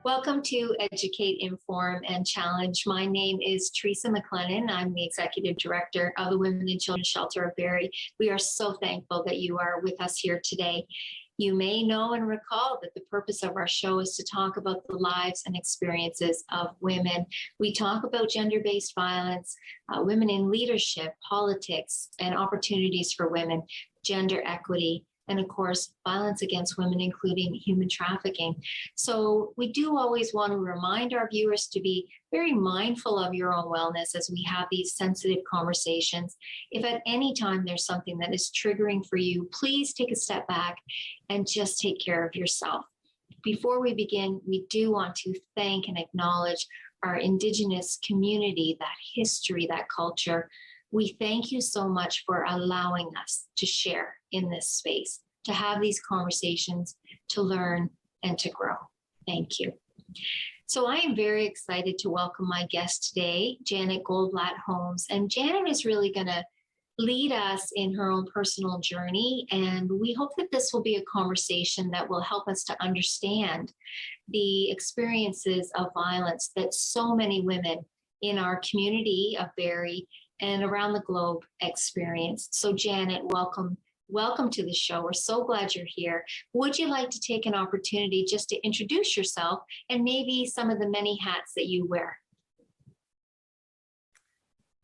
Welcome to Educate, Inform, and Challenge. My name is Teresa MacLennan. I'm the Executive Director of the Women and Children's Shelter of Barrie. We are so thankful that you are with us here today. You may know and recall that the purpose of our show is to talk about the lives and experiences of women. We talk about gender-based violence, women in leadership, politics, and opportunities for women, gender equity, and of course, violence against women, including human trafficking. So we do always want to remind our viewers to be very mindful of your own wellness as we have these sensitive conversations. If at any time there's something that is triggering for you, please take a step back and just take care of yourself. Before we begin, we do want to thank and acknowledge our Indigenous community, that history, that culture. We thank you so much for allowing us to share in this space, to have these conversations, to learn and to grow. Thank you. So I am very excited to welcome my guest today, Janet Goldblatt Holmes. And Janet is really going to lead us in her own personal journey. And we hope that this will be a conversation that will help us to understand the experiences of violence that so many women in our community of Barrie and around the globe experience. So Janet, welcome to the show. We're so glad you're here. Would you like to take an opportunity just to introduce yourself and maybe some of the many hats that you wear?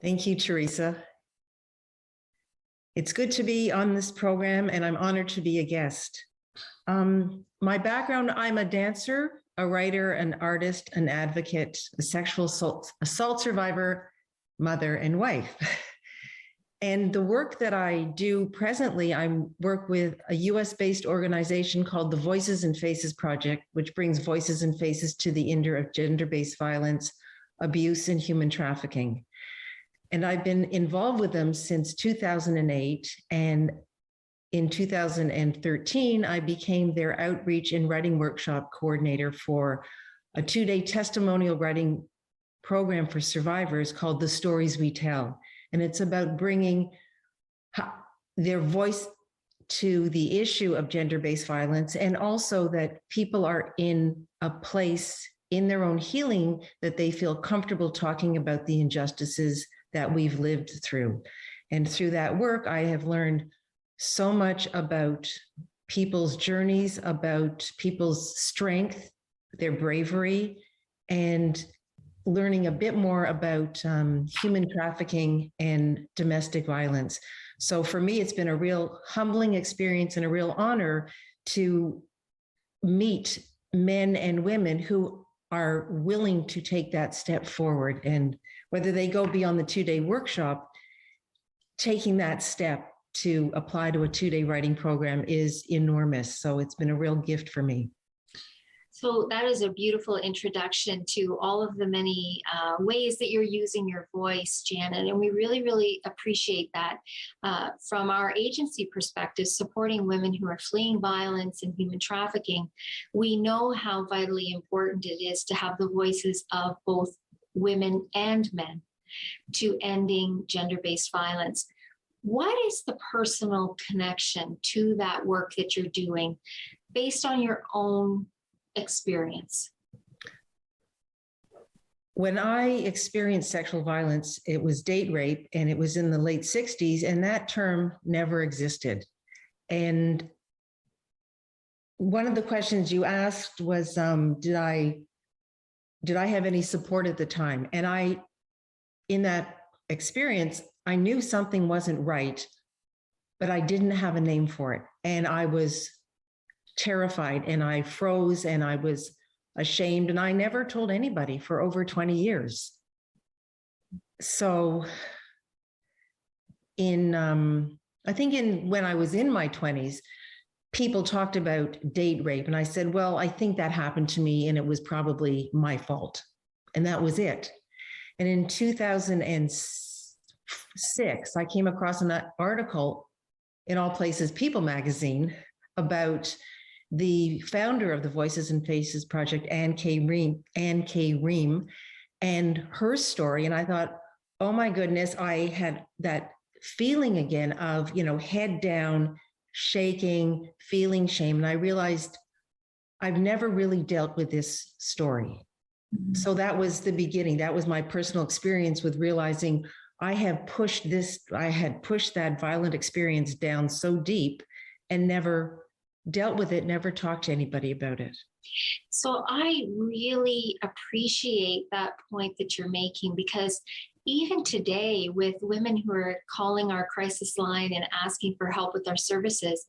Thank you, Teresa. It's good to be on this program and I'm honored to be a guest. My background, I'm a dancer, a writer, an artist, an advocate, a sexual assault survivor, mother, and wife. And the work that I do presently, I work with a US-based organization called the Voices and Faces Project, which brings voices and faces to the end of gender-based violence, abuse, and human trafficking. And I've been involved with them since 2008. And in 2013, I became their outreach and writing workshop coordinator for a 2-day testimonial writing program for survivors called The Stories We Tell. And it's about bringing their voice to the issue of gender-based violence, and also that people are in a place in their own healing that they feel comfortable talking about the injustices that we've lived through. And through that work, I have learned so much about people's journeys, about people's strength, their bravery, and learning a bit more about human trafficking and domestic violence. So for me, it's been a real humbling experience and a real honor to meet men and women who are willing to take that step forward. And whether they go beyond the 2-day workshop, taking that step to apply to a 2-day writing program is enormous. So it's been a real gift for me. So that is a beautiful introduction to all of the many ways that you're using your voice, Janet. And we really, really appreciate that. From our agency perspective, supporting women who are fleeing violence and human trafficking, we know how vitally important it is to have the voices of both women and men to ending gender-based violence. What is the personal connection to that work that you're doing based on your own experience? When I experienced sexual violence, it was date rape, and it was in the late 60s, and that term never existed. And one of the questions you asked was, did I have any support at the time? And in that experience, I knew something wasn't right, but I didn't have a name for it. And I was terrified, and I froze, and I was ashamed, and I never told anybody for over 20 years. So when I was in my 20s, people talked about date rape, and I said, well, I think that happened to me, and it was probably my fault. And that was it. And in 2006, I came across an article in All Places People magazine about the founder of the Voices and Faces Project, Ann K. Ream, and her story. And I thought, oh my goodness, I had that feeling again of, head down, shaking, feeling shame. And I realized I've never really dealt with this story. So that was the beginning. That was my personal experience with realizing I had pushed that violent experience down so deep and never dealt with it, never talked to anybody about it. So I really appreciate that point that you're making, because even today, with women who are calling our crisis line and asking for help with our services,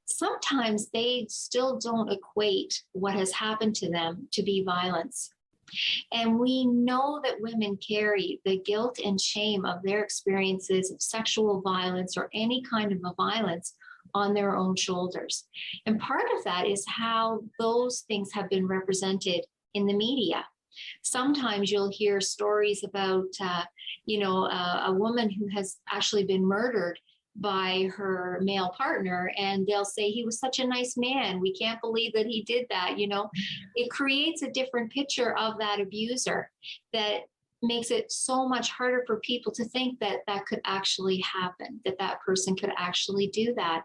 sometimes they still don't equate what has happened to them to be violence. And we know that women carry the guilt and shame of their experiences of sexual violence or any kind of a violence on their own shoulders. And part of that is how those things have been represented in the media. Sometimes you'll hear stories about, a woman who has actually been murdered by her male partner, and they'll say he was such a nice man. We can't believe that he did that. It creates a different picture of that abuser that makes it so much harder for people to think that that could actually happen, that that person could actually do that.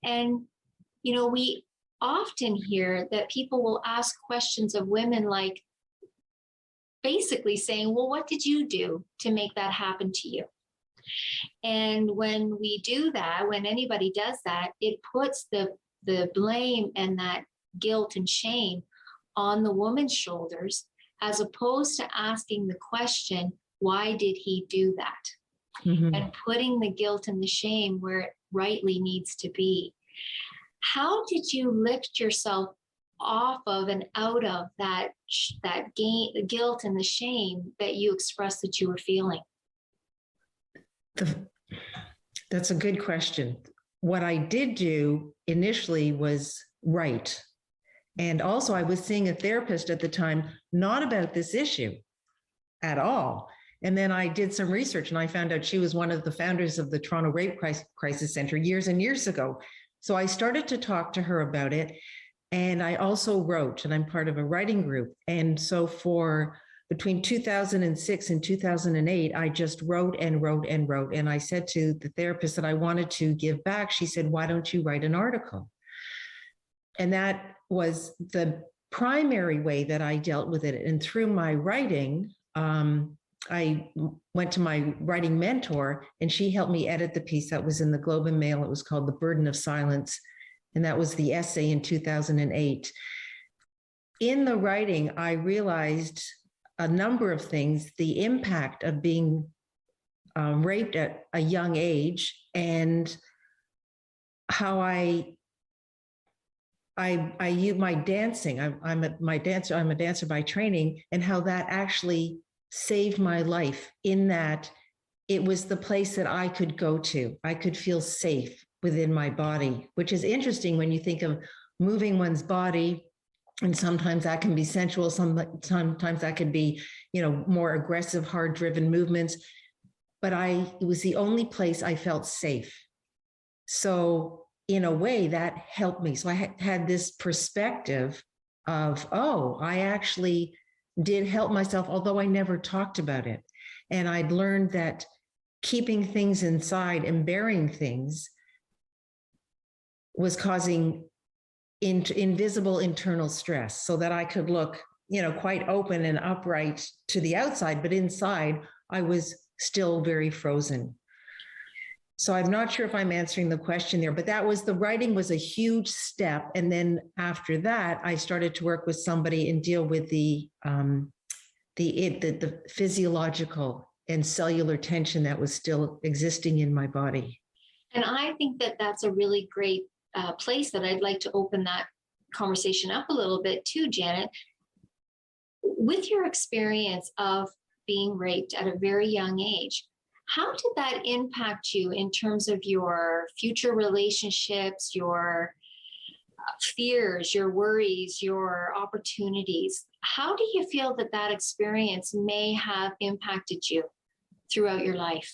And, we often hear that people will ask questions of women like, basically saying, well, what did you do to make that happen to you? And when we do that, when anybody does that, it puts the blame and that guilt and shame on the woman's shoulders, as opposed to asking the question, why did he do that? Mm-hmm. And putting the guilt and the shame where it rightly needs to be. How did you lift yourself off of and out of that guilt and the shame that you expressed that you were feeling? That's a good question. What I did do initially was write. And also I was seeing a therapist at the time, not about this issue at all. And then I did some research and I found out she was one of the founders of the Toronto Rape Crisis Center years and years ago. So I started to talk to her about it. And I also wrote, and I'm part of a writing group. And so for between 2006 and 2008, I just wrote and wrote and wrote. And I said to the therapist that I wanted to give back. She said, why don't you write an article? And that was the primary way that I dealt with it. And through my writing, I went to my writing mentor and she helped me edit the piece that was in the Globe and Mail. It was called The Burden of Silence. And that was the essay in 2008. In the writing, I realized a number of things, the impact of being raped at a young age, and how I use my dancing. I'm a dancer by training, and how that actually saved my life, in that it was the place that I could go to. I could feel safe within my body, which is interesting when you think of moving one's body. And sometimes that can be sensual. Sometimes that could be, more aggressive, hard-driven movements. But it was the only place I felt safe. So in a way that helped me. So I had this perspective of, I actually did help myself, although I never talked about it. And I'd learned that keeping things inside and burying things was causing invisible internal stress, so that I could look, quite open and upright to the outside, but inside I was still very frozen. So I'm not sure if I'm answering the question there, but the writing was a huge step. And then after that, I started to work with somebody and deal with the physiological and cellular tension that was still existing in my body. And I think that that's a really great place that I'd like to open that conversation up a little bit too, Janet. With your experience of being raped at a very young age, how did that impact you in terms of your future relationships, your fears, your worries, your opportunities? How do you feel that experience may have impacted you throughout your life?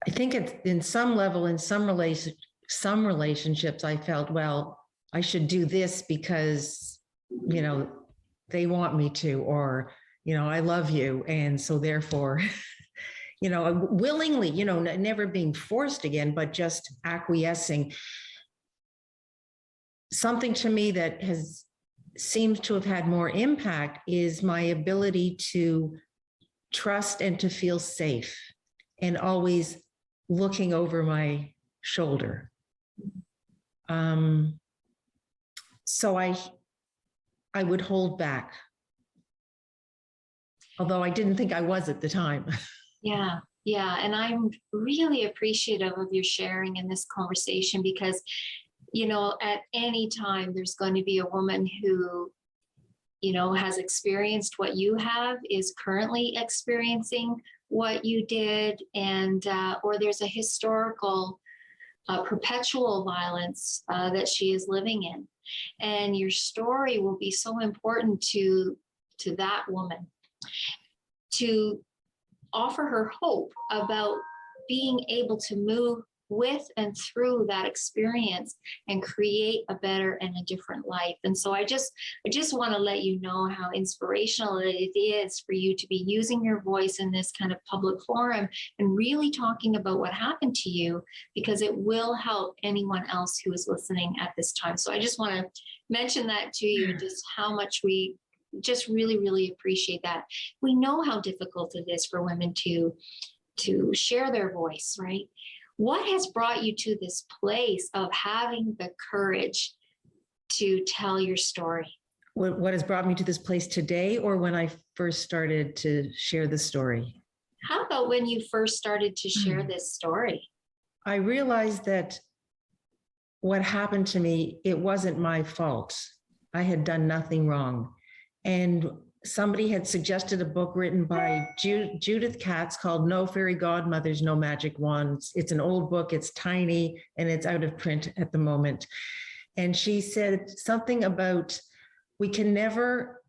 I think in some level, in some relationships, I felt, well, I should do this because, they want me to, or, I love you. And so therefore, willingly, never being forced again, but just acquiescing. something to me that seems to have had more impact is my ability to trust and to feel safe and always looking over my shoulder. So I would hold back, although I didn't think I was at the time. Yeah. Yeah. And I'm really appreciative of your sharing in this conversation because, you know, at any time there's going to be a woman who, you know, has experienced what you have, is currently experiencing what you did, and or there's a historical perpetual violence that she is living in. And your story will be so important to that woman, to offer her hope about being able to move with and through that experience and create a better and a different life. And so I just want to let you know how inspirational it is for you to be using your voice in this kind of public forum and really talking about what happened to you, because it will help anyone else who is listening at this time. So I just want to mention that to you, just how much we just really, really appreciate that. We know how difficult it is for women to share their voice, right? What has brought you to this place of having the courage to tell your story? What has brought me to this place today, or when I first started to share the story? How about when you first started to share this story? I realized that what happened to me, it wasn't my fault. I had done nothing wrong. And somebody had suggested a book written by Judith Katz called No Fairy Godmothers, No Magic Wands. It's an old book, it's tiny, and it's out of print at the moment. And she said something about we can never,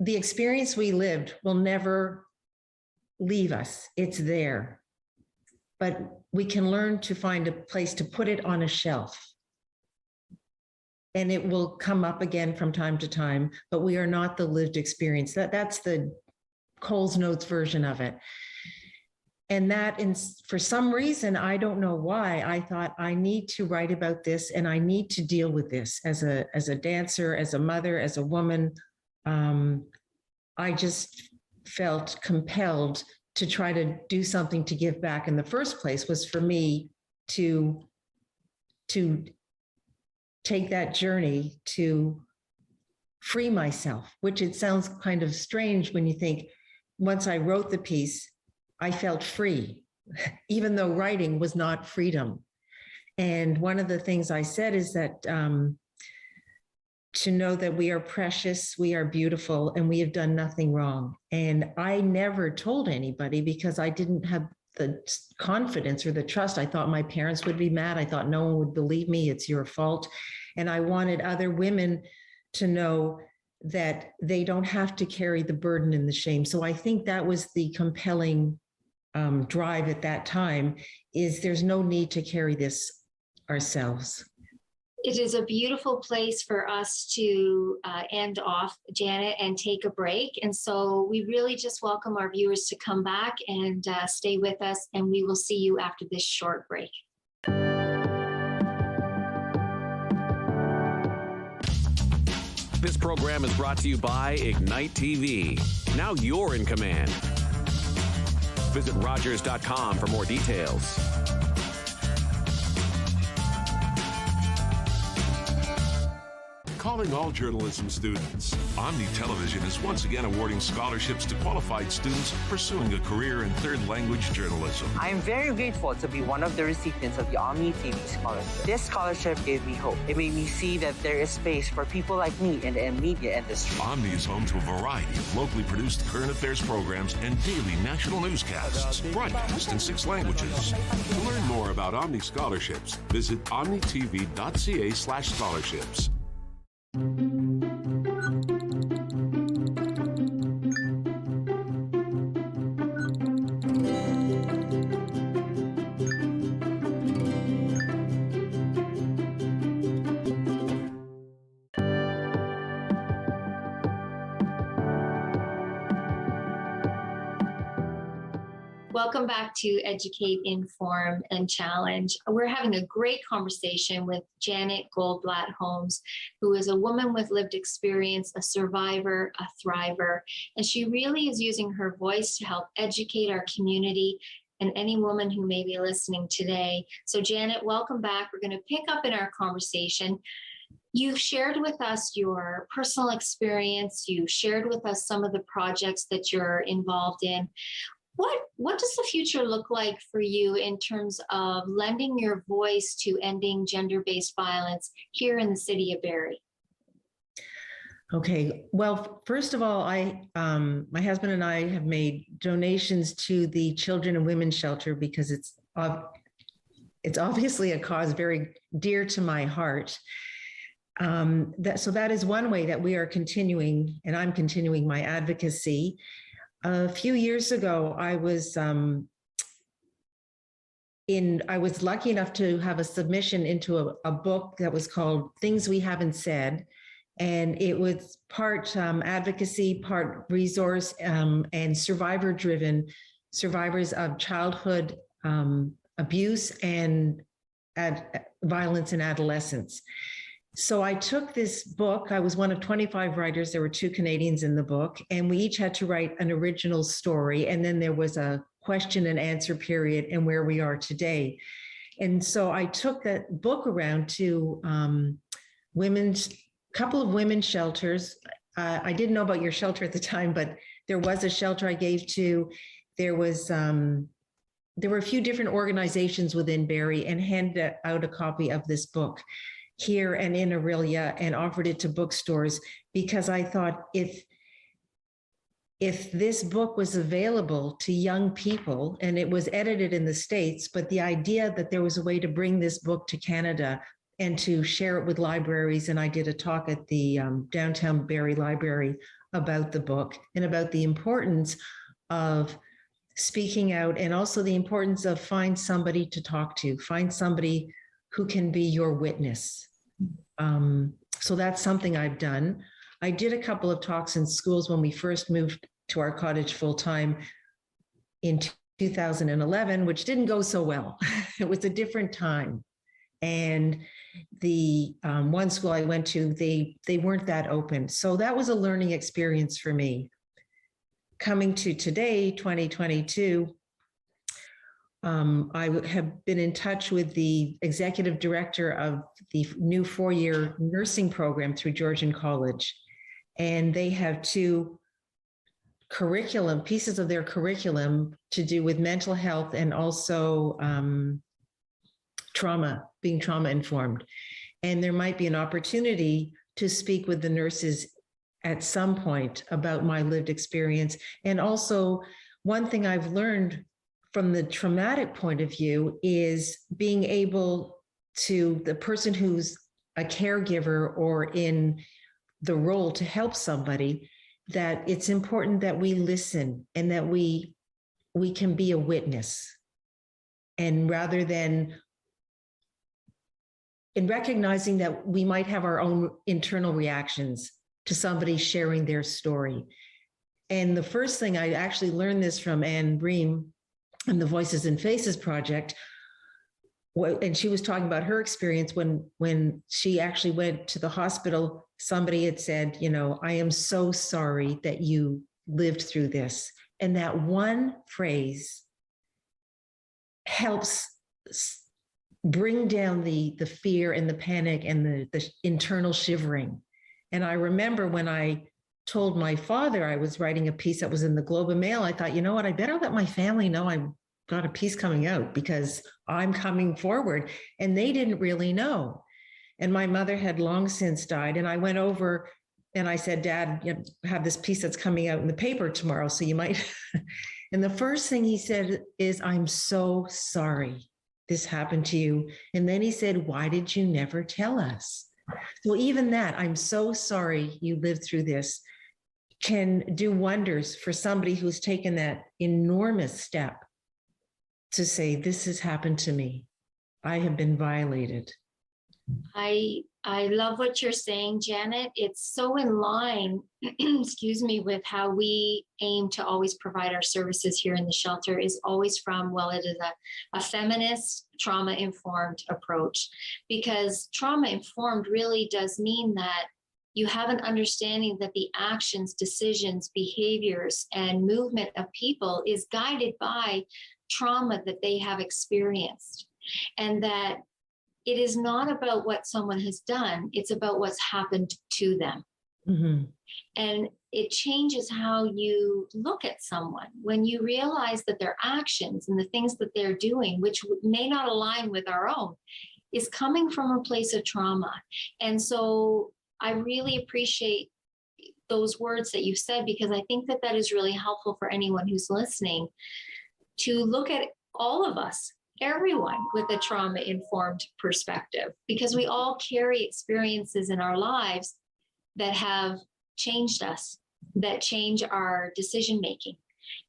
the experience we lived will never leave us. It's there. But we can learn to find a place to put it on a shelf. And it will come up again from time to time, but we are not the lived experience. That's the Coles Notes version of it. And that, for some reason, I don't know why, I thought I need to write about this and I need to deal with this as a dancer, as a mother, as a woman. I just felt compelled to try to do something to give back. In the first place was for me to take that journey to free myself, which it sounds kind of strange when you think, once I wrote the piece, I felt free, even though writing was not freedom. And one of the things I said is that to know that we are precious, we are beautiful, and we have done nothing wrong. And I never told anybody because I didn't have the confidence or the trust. I thought my parents would be mad. I thought no one would believe me. It's your fault. And I wanted other women to know that they don't have to carry the burden and the shame. So I think that was the compelling drive at that time, is there's no need to carry this ourselves. It is a beautiful place for us to end off, Janet, and take a break. And so we really just welcome our viewers to come back and stay with us, and we will see you after this short break. This program is brought to you by Ignite TV. Now you're in command. Visit Rogers.com for more details. Calling all journalism students. Omni Television is once again awarding scholarships to qualified students pursuing a career in third language journalism. I am very grateful to be one of the recipients of the Omni TV scholarship. This scholarship gave me hope. It made me see that there is space for people like me in the media industry. Omni is home to a variety of locally produced current affairs programs and daily national newscasts, broadcast in 6 languages. To learn more about Omni scholarships, visit omnitv.ca/scholarships. Welcome back to Educate, Inform, and Challenge. We're having a great conversation with Janet Goldblatt Holmes, who is a woman with lived experience, a survivor, a thriver, and she really is using her voice to help educate our community and any woman who may be listening today. So Janet, welcome back. We're going to pick up in our conversation. You've shared with us your personal experience. You shared with us some of the projects that you're involved in. What does the future look like for you in terms of lending your voice to ending gender-based violence here in the city of Barrie? Okay. Well, first of all, my husband and I have made donations to the Children and Women's Shelter because it's obviously a cause very dear to my heart. So that is one way that we are continuing, and I'm continuing my advocacy. A few years ago, I was lucky enough to have a submission into a book that was called Things We Haven't Said. And it was part advocacy, part resource, and survivor-driven, survivors of childhood abuse and violence in adolescence. So I took this book. I was one of 25 writers. There were 2 Canadians in the book, and we each had to write an original story. And then there was a question and answer period and where we are today. And so I took that book around to couple of women's shelters. I didn't know about your shelter at the time, but there was a shelter I gave to. There were a few different organizations within Barrie, and handed out a copy of this book here and in Aurelia and offered it to bookstores because I thought if this book was available to young people, and it was edited in the States, but the idea that there was a way to bring this book to Canada and to share it with libraries. And I did a talk at the downtown Barrie Library about the book and about the importance of speaking out, and also the importance of find somebody to talk to, find somebody who can be your witness. So that's something I've done. I did a couple of talks in schools when we first moved to our cottage full-time in 2011, which didn't go so well. It was a different time. And the one school I went to, they weren't that open. So that was a learning experience for me. Coming to today, 2022, I have been in touch with the executive director of the new 4-year nursing program through Georgian College. And they have 2 pieces of their curriculum to do with mental health and also being trauma informed. And there might be an opportunity to speak with the nurses at some point about my lived experience. And also, one thing I've learned from the traumatic point of view is being able to, the person who's a caregiver or in the role to help somebody, that it's important that we listen and that we can be a witness. And rather than in recognizing that we might have our own internal reactions to somebody sharing their story. And the first thing I actually learned this from Anne Bream and the Voices and Faces Project, and she was talking about her experience when she actually went to the hospital. Somebody had said, I am so sorry that you lived through this. And that one phrase helps bring down the fear and the panic and the internal shivering. And I remember when I told my father I was writing a piece that was in the Globe and Mail, I thought, you know what, I better let my family know I've got a piece coming out because I'm coming forward. And they didn't really know. And my mother had long since died. And I went over and I said, Dad, you have this piece that's coming out in the paper tomorrow, so you might. And the first thing he said is, I'm so sorry this happened to you. And then he said, why did you never tell us? So even that, I'm so sorry you lived through this, can do wonders for somebody who's taken that enormous step to say, this has happened to me. I have been violated. I love what you're saying, Janet. It's so in line, excuse me, with how we aim to always provide our services here in the shelter is always from, well, it is a feminist, trauma-informed approach, because trauma-informed really does mean that you have an understanding that the actions, decisions, behaviors, and movement of people is guided by trauma that they have experienced. And that it is not about what someone has done, it's about what's happened to them. Mm-hmm. And it changes how you look at someone when you realize that their actions and the things that they're doing, which may not align with our own, is coming from a place of trauma. And so I really appreciate those words that you said, because I think that that is really helpful for anyone who's listening to look at all of us, everyone, with a trauma-informed perspective, because we all carry experiences in our lives that have changed us, that change our decision-making.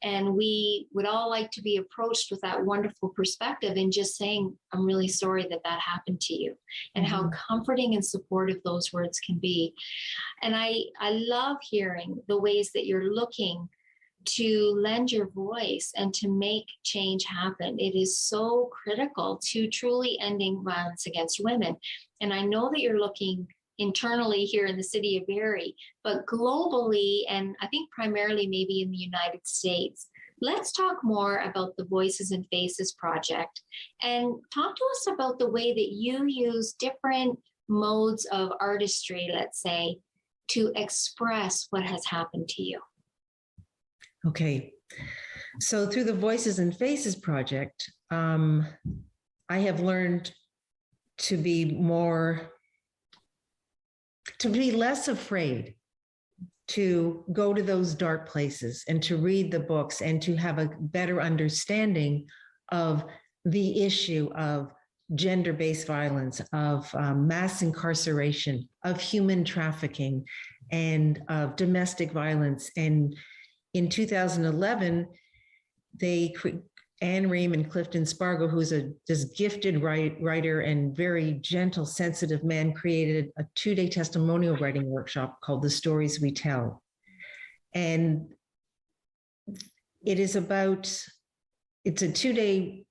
And we would all like to be approached with that wonderful perspective and just saying, I'm really sorry that that happened to you, and how comforting and supportive those words can be. And I love hearing the ways that you're looking to lend your voice and to make change happen. It is so critical to truly ending violence against women. And I know that you're looking internally here in the city of Barrie, but globally, and I think primarily maybe in the United States. Let's talk more about the Voices and Faces project, and talk to us about the way that you use different modes of artistry, let's say, to express what has happened to you. Okay. So through the Voices and Faces project, I have learned to be less afraid to go to those dark places and to read the books and to have a better understanding of the issue of gender-based violence, of mass incarceration, of human trafficking, and of domestic violence. And in 2011, Anne Ream and Clifton Spargo, who's this gifted writer and very gentle, sensitive man, created a 2-day testimonial writing workshop called The Stories We Tell. And it's a 2-day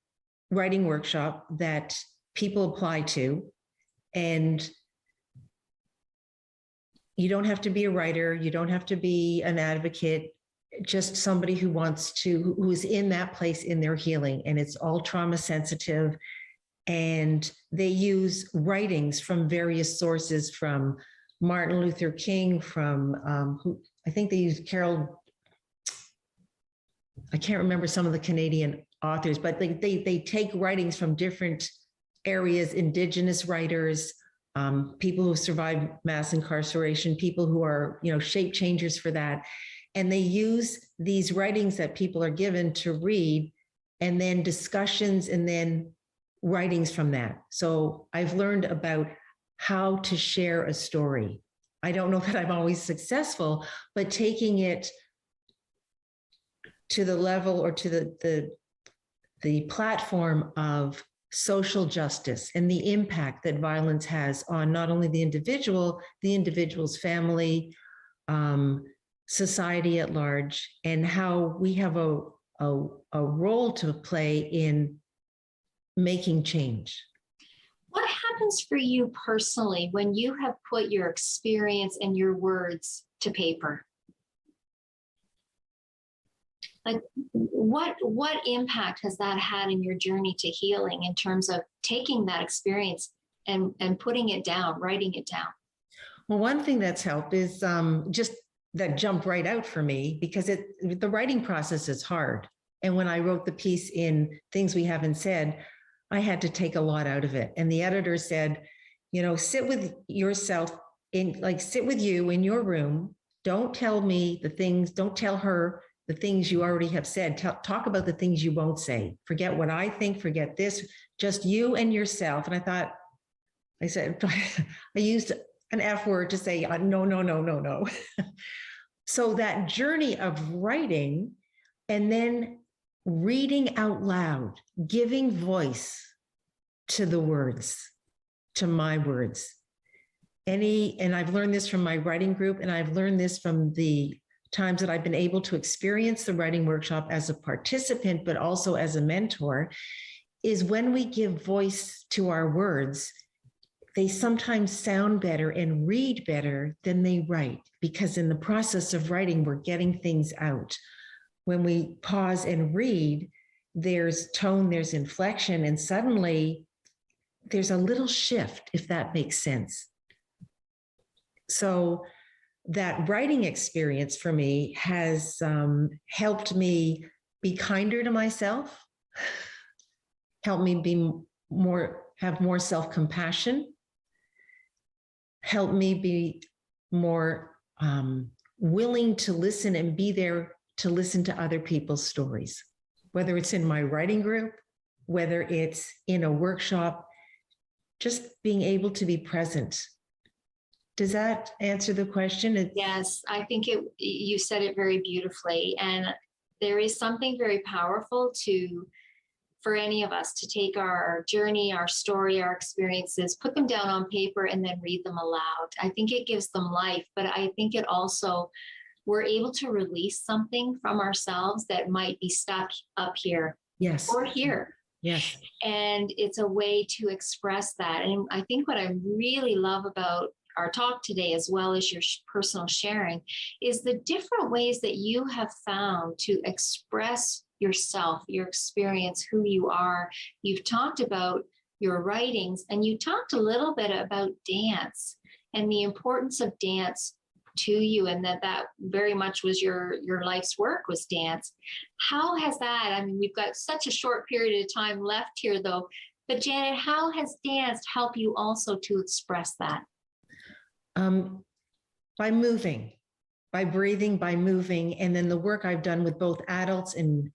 writing workshop that people apply to. And you don't have to be a writer, you don't have to be an advocate, just somebody who's in that place in their healing. And it's all trauma sensitive. And they use writings from various sources, from Martin Luther King, from I think they use I can't remember some of the Canadian authors, but they take writings from different areas, Indigenous writers, people who survived mass incarceration, people who are, shape changers for that. And they use these writings that people are given to read, and then discussions, and then writings from that. So I've learned about how to share a story. I don't know that I'm always successful, but taking it to the level or to the platform of social justice and the impact that violence has on not only the individual's family, society at large, and how we have a role to play in making change. What happens for you personally when you have put your experience and your words to paper? Like, what impact has that had in your journey to healing, in terms of taking that experience and putting it down, writing it down? Well, one thing that's helped is just that jumped right out for me, because the writing process is hard. And when I wrote the piece in Things We Haven't Said, I had to take a lot out of it. And the editor said, sit with yourself sit with you in your room. Don't tell me don't tell her the things you already have said. Talk about the things you won't say. Forget what I think, forget this, just you and yourself. And I used an F word to say, no. So that journey of writing and then reading out loud, giving voice to the words, to my words. And I've learned this from my writing group, and I've learned this from the times that I've been able to experience the writing workshop as a participant, but also as a mentor, is when we give voice to our words, they sometimes sound better and read better than they write, because in the process of writing, we're getting things out. When we pause and read, there's tone, there's inflection, and suddenly there's a little shift, if that makes sense. So that writing experience for me has helped me be kinder to myself, helped me have more self-compassion, helped me be more willing to listen and be there to listen to other people's stories, whether it's in my writing group, whether it's in a workshop, just being able to be present. Does that answer the question? Yes, I think you said it very beautifully. And there is something very powerful for any of us to take our journey, our story, our experiences, put them down on paper and then read them aloud. I think it gives them life, but I think it also, we're able to release something from ourselves that might be stuck up here. Yes. Or here. Yes. And it's a way to express that. And I think what I really love about our talk today, as well as your personal sharing, is the different ways that you have found to express yourself, your experience, who you are. You've talked about your writings, and you talked a little bit about dance and the importance of dance to you, and that very much was your life's work was dance. How has that, I mean, we've got such a short period of time left here though, but Janet, how has dance helped you also to express that? By moving, by breathing, by moving. And then the work I've done with both adults and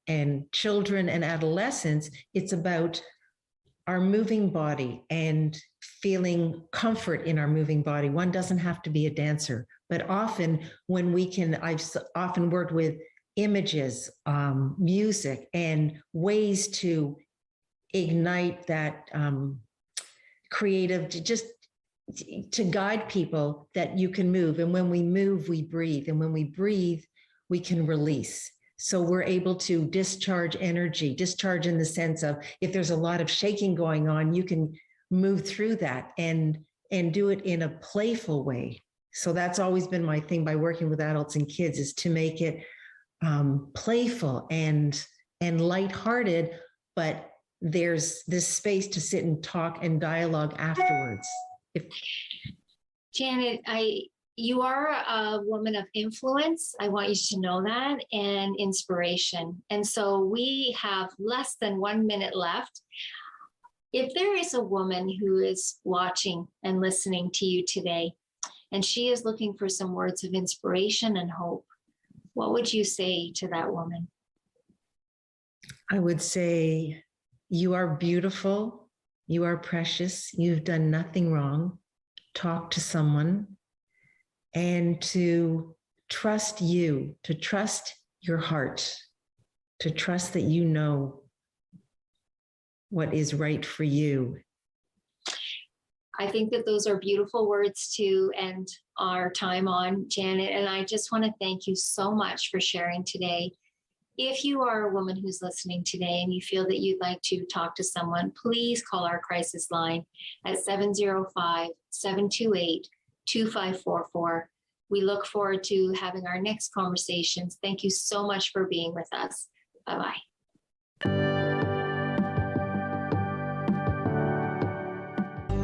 children and adolescents, it's about our moving body and feeling comfort in our moving body. One doesn't have to be a dancer, but often when we can, I've often worked with images, music, and ways to ignite that creative, to guide people that you can move. And when we move, we breathe. And when we breathe, we can release. So we're able to discharge energy, discharge in the sense of if there's a lot of shaking going on, you can move through that and do it in a playful way. So that's always been my thing by working with adults and kids, is to make it playful and lighthearted, but there's this space to sit and talk and dialogue afterwards. Janet, you are a woman of influence. I want you to know that, and inspiration. And so we have less than 1 minute left. If there is a woman who is watching and listening to you today, and she is looking for some words of inspiration and hope, what would you say to that woman? I would say, you are beautiful. You are precious. You've done nothing wrong. Talk to someone, and to trust you, to trust your heart, to trust that you know what is right for you. I think that those are beautiful words to end our time on, Janet. And I just want to thank you so much for sharing today. If you are a woman who's listening today and you feel that you'd like to talk to someone, please call our crisis line at 705-728-2544. We look forward to having our next conversations. Thank you so much for being with us. Bye-bye.